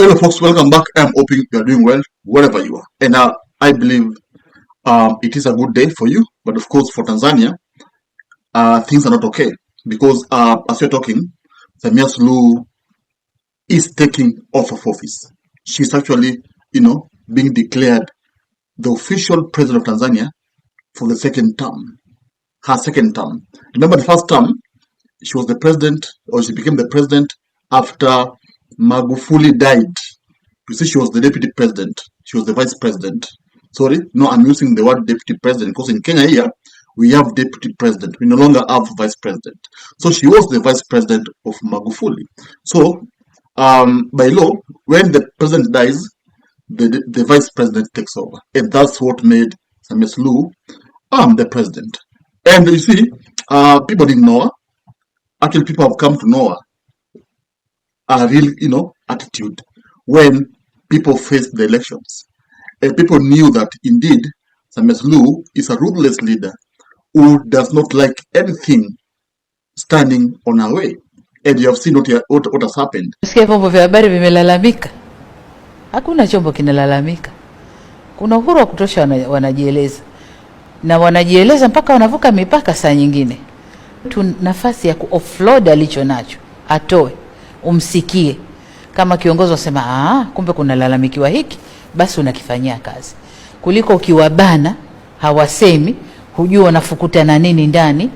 Hello, folks. Welcome back. I'm hoping you are doing well wherever you are. And I believe it is a good day for you. But of course, for Tanzania, things are not okay because as we're talking, Samia'S is taking off of office. She's actually, being declared the official president of Tanzania for the second term. Her second term. Remember, the first term, she was the president, or she became the president after Magufuli died. You see, she was the deputy president. She was the vice president. Sorry, no, I'm using the word deputy president because in Kenya here, we have deputy president. We no longer have vice president. So she was the vice president of Magufuli. So, by law, when the president dies, the vice president takes over. And that's what made Samia'S the president. And you see, people didn't know her. Actually, people have come to know her real, attitude when people faced the elections. And people knew that indeed Samia'S is a ruthless leader who does not like anything standing on her way. And you have seen what has happened. Sikia vyombo vya habari vimelalamika. Hakuna chombo kinalalamika. Kuna uhuru wa kutosha wanajieleza. Na wanajieleza mpaka wanavuka mipaka saa nyingine. Tu nafasi ya ku-offload alicho nacho. Atoe, umsikie. Kama kiongozi wasema, kumbe kuna lalamikiwa hiki, basi unakifanyia kazi. Kuliko ukiwabana, hawasemi, hujua wanafukuta na nini ndani,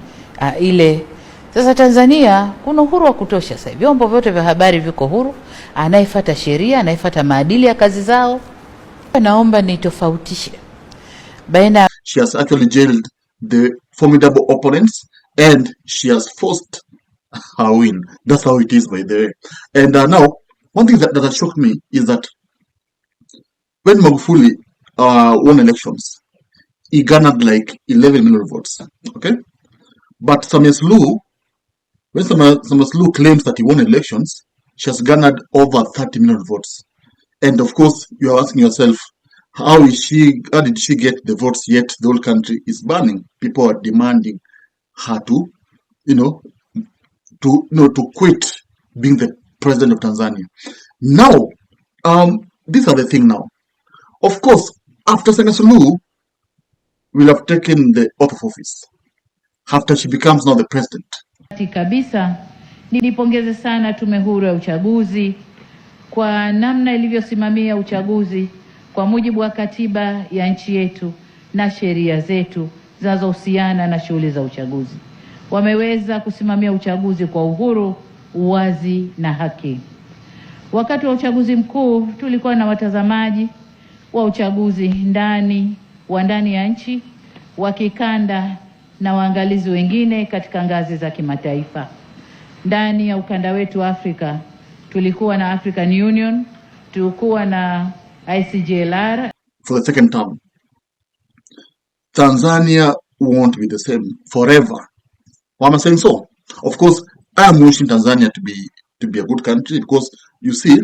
ile. Sasa Tanzania, kuna uhuru wa kutosha sasa. Vyombo vyote vya habari viko huru, anayefuata sheria, anayefuata maadili ya kazi zao. Naomba nitofautishe baina. She has actually jailed the formidable opponents and she has forced her win. That's how it is, by the way. And now, one thing that has shocked me is that when Magufuli won elections, he garnered like 11 million votes. Okay? But Samia'S, when Samia'S claims that he won elections, she has garnered over 30 million votes. And of course, you are asking yourself, how did she get the votes yet the whole country is burning? People are demanding her to quit being the president of Tanzania. Now, these are the thing now. Of course, after Samia'S will have taken the oath of office, after she becomes now the president. Kabisa, nilipongeze sana Tume Huru ya Uchaguzi kwa namna ilivyosimamia uchaguzi kwa mujibu wa katiba ya nchi yetu na sheria zetu zinazohusiana na shughuli za uchaguzi. Wameweza kusimamia uchaguzi kwa uhuru, uwazi na haki. Wakati wa uchaguzi mkuu tulikuwa na watazamaji wa uchaguzi ndani ya nchi, wa kikanda na waangalizi wengine katika ngazi za kimataifa. Ndani ya ukanda wetu wa Afrika tulikuwa na African Union, tulikuwa na ICJLR. For the second term, Tanzania won't be the same forever. Why am I saying so? Of course, I am wishing Tanzania to be a good country because you see,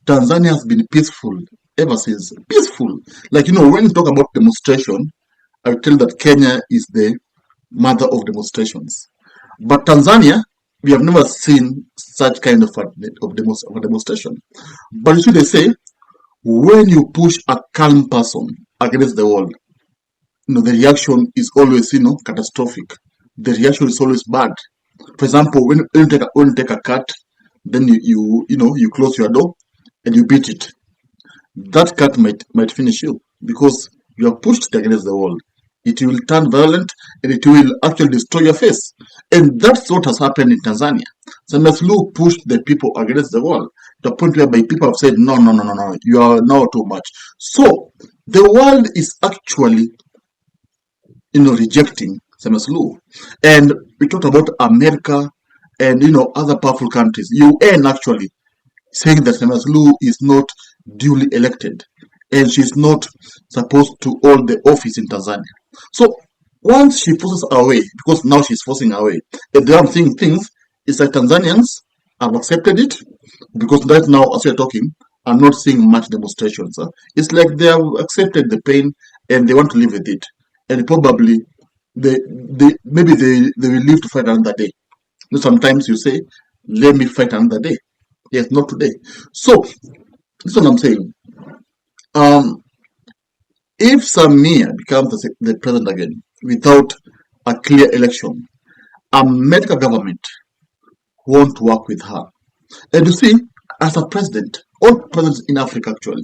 Tanzania has been peaceful ever since. Peaceful. Like, when you talk about demonstration, I will tell you that Kenya is the mother of demonstrations. But Tanzania, we have never seen such kind of a demonstration. But you see, they say, when you push a calm person against the wall, the reaction is always, catastrophic. The reaction is always bad. For example, when you take a cat, then you close your door and you beat it. That cat might finish you because you are pushed against the wall. It will turn violent and it will actually destroy your face. And that's what has happened in Tanzania. Samia'S pushed the people against the wall to a point whereby people have said, no, you are now too much. So the world is actually, rejecting Samia'S. And we talked about America and, other powerful countries. UN actually saying that Samia'S is not duly elected and she's not supposed to hold the office in Tanzania. So once she forces her way, because now she's forcing her way, and the other things is that Tanzanians have accepted it, because right now, as we're talking, I'm not seeing much demonstrations. It's like they have accepted the pain and they want to live with it. And probably maybe they will live to fight another day. Sometimes you say, let me fight another day. Yes, not today. So This is what I'm saying. Um, if Samia becomes the president again without a clear election, American government won't work with her. And you see, as a president, all presidents in Africa actually,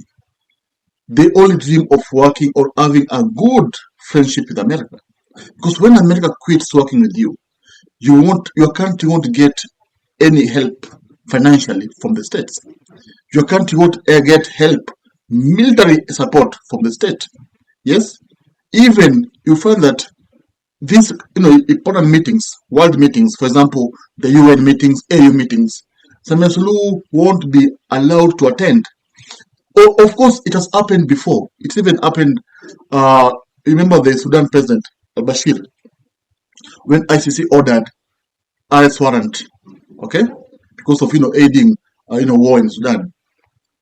they only dream of working or having a good friendship with America. Because when America quits working with you, your country won't get any help financially from the states. Your country won't get help, military support from the state. Yes, even you find that these important meetings, world meetings, for example, the UN meetings, AU meetings, Samia Suluhu won't be allowed to attend. Oh, of course, it has happened before. It's even happened. Uh, remember the Sudan president Bashir when ICC ordered arrest warrant, okay, because of aiding war in Sudan,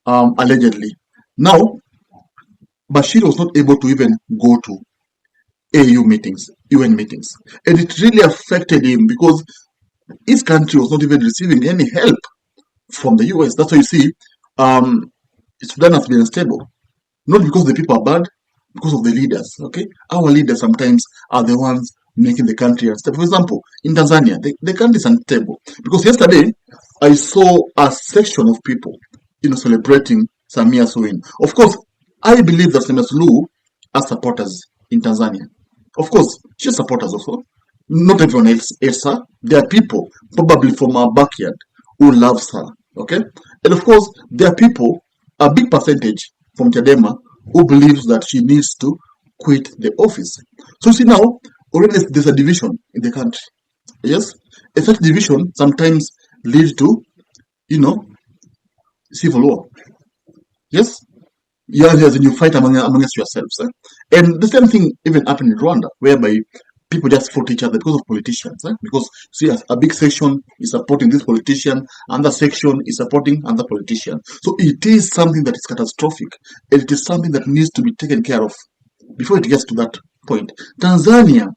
allegedly. Now Bashir was not able to even go to AU meetings, UN meetings, and it really affected him because his country was not even receiving any help from the US. That's why you see, um, Sudan has been unstable, not because the people are bad, because of the leaders. Okay, our leaders sometimes are the ones making the country unstable. For example, in Tanzania, the country is unstable because yesterday I saw a section of people, celebrating Samia's win. Of course, I believe that Samia Suluhu has supporters in Tanzania. Of course, she has supporters also. Not everyone else hates her. There are people, probably from our backyard, who loves her. Okay, and of course, there are people, a big percentage from Chadema, who believes that she needs to quit the office. So see now, already there's a division in the country. Yes, and such division sometimes leads to, you know, civil war. Yes, yes, and you fight amongst yourselves. And the same thing even happened in Rwanda, whereby people just fought each other because of politicians. Because see, a big section is supporting this politician, another section is supporting another politician. So it is something that is catastrophic, and it is something that needs to be taken care of before it gets to that point. Tanzania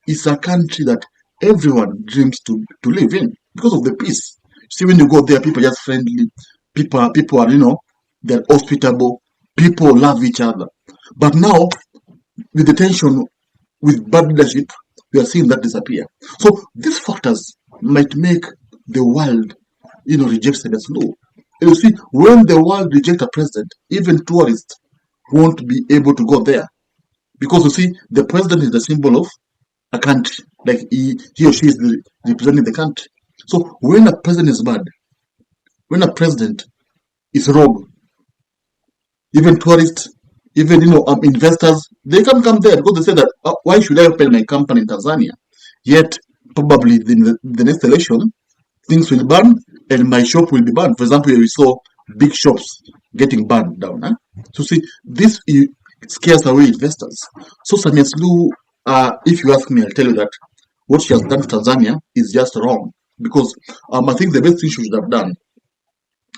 is a country that everyone dreams to live in because of the peace. See, when you go there, people are just friendly. People are, they're hospitable. People love each other. But now, with the tension, with bad leadership, we are seeing that disappear. So these factors might make the world, reject Samia's law. You see, when the world rejects a president, even tourists won't be able to go there. Because you see, the president is the symbol of a country. Like he or she is representing the country. So when a president is bad, when a president is rogue, even tourists, even investors, they can come there because they say that why should I open my company in Tanzania? Yet probably the next election things will burn and my shop will be burned. For example, we saw big shops getting burned down. So see, this scares away investors. So Samia Suluhu, if you ask me, I'll tell you that what she has done to Tanzania is just wrong because I think the best thing she should have done,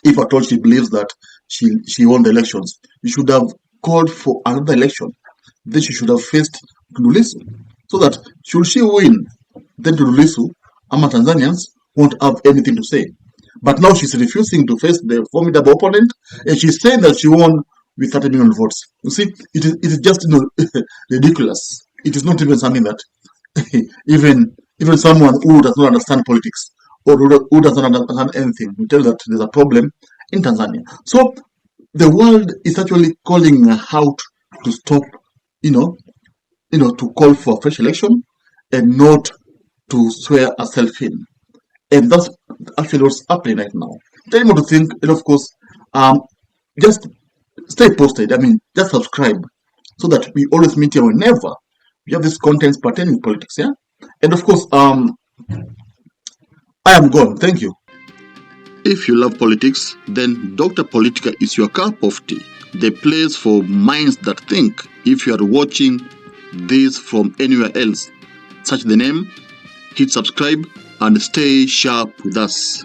if at all she believes that she won the elections, she should have called for another election. Then she should have faced Tundulisu. So that should she win, then Tundulisu, Ama Tanzanians won't have anything to say. But now she's refusing to face the formidable opponent, and she's saying that she won with 30 million votes. You see, it is just ridiculous. It is not even something that even someone who does not understand politics or who does not understand anything will tell that there's a problem in Tanzania. So the world is actually calling her out to stop, to call for a fresh election and not to swear herself in. And that's actually what's happening right now. Tell me what to think, and of course, just stay posted. I mean, just subscribe so that we always meet here whenever we have these contents pertaining to politics. Yeah, and of course, I am gone. Thank you. If you love politics, then Dr. Politica is your cup of tea. The place for minds that think. If you are watching this from anywhere else, search the name, hit subscribe, and stay sharp with us.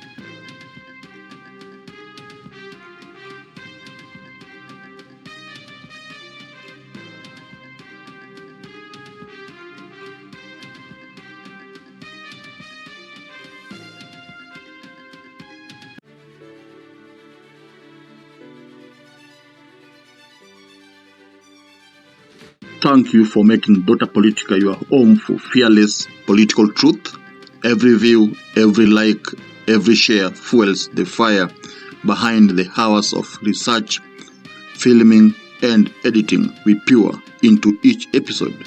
Thank you for making Dota Politica your home for fearless political truth. Every view, every like, every share fuels the fire behind the hours of research, filming, and editing we pour into each episode.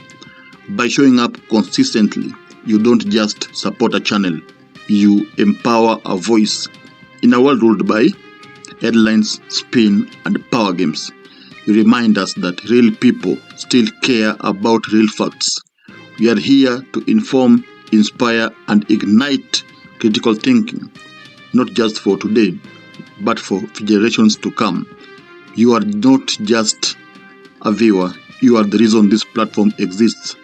By showing up consistently, you don't just support a channel, you empower a voice. In a world ruled by headlines, spin, and power games, you remind us that real people still care about real facts. We are here to inform, inspire, and ignite critical thinking, not just for today, but for generations to come. You are not just a viewer, you are the reason this platform exists.